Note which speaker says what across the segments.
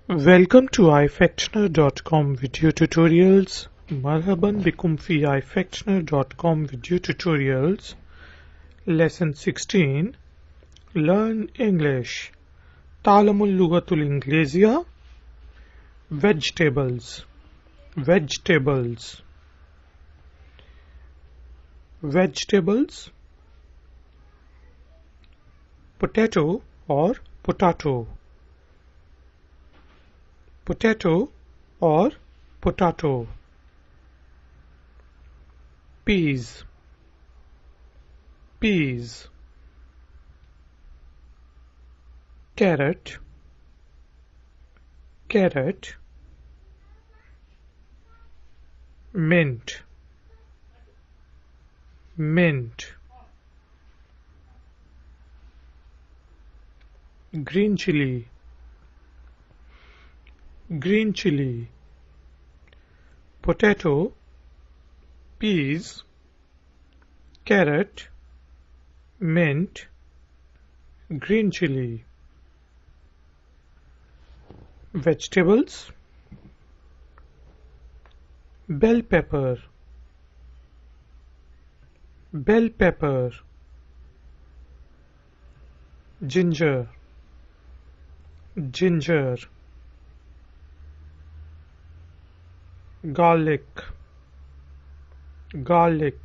Speaker 1: Welcome to Ifactner.com video tutorials. مرحبا بكم في Ifactner.com video tutorials. Lesson 16 Learn English. تعلم اللغة الإنجليزية. Vegetables. Vegetables. Vegetables. Potato or potato. Potato or potato. Peas. Peas. Carrot. Carrot. Mint. Mint. Green chili. Green chili. Potato, peas, carrot, mint, green chili. Vegetables, bell pepper, bell pepper, ginger, ginger. Garlic, garlic.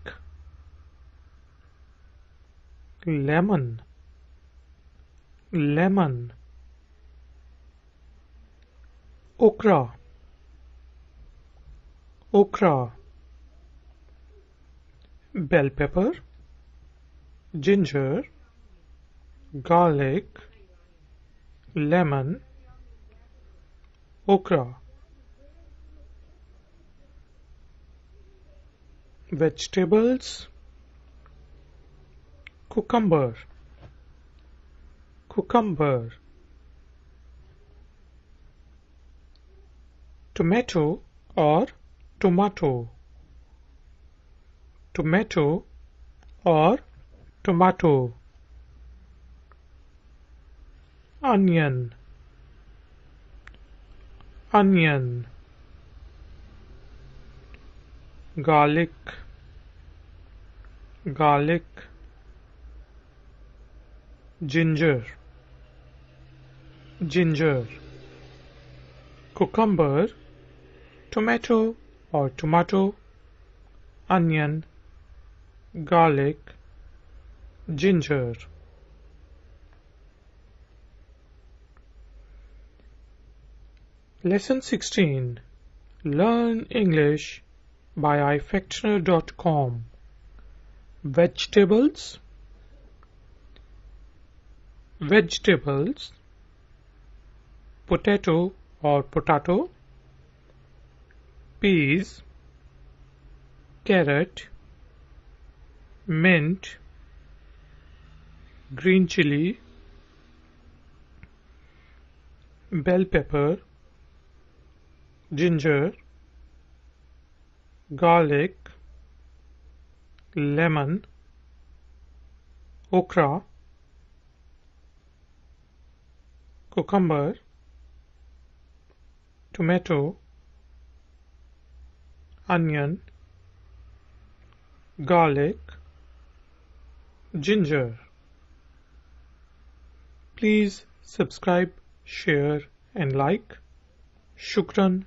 Speaker 1: Lemon, lemon. Okra, okra. Bell pepper, ginger, garlic, lemon, okra. Vegetables, cucumber, cucumber. Tomato or tomato, tomato or tomato. Onion, onion. Garlic, garlic. Ginger, ginger. Cucumber, tomato or tomato, onion, garlic, ginger. Lesson 16 Learn English by Ifactner.com. Vegetables, vegetables. Potato or potato, peas, carrot, mint, green chili, bell pepper, ginger, garlic, lemon, okra, cucumber, tomato, onion, garlic, ginger. Please subscribe, share and like. Shukran.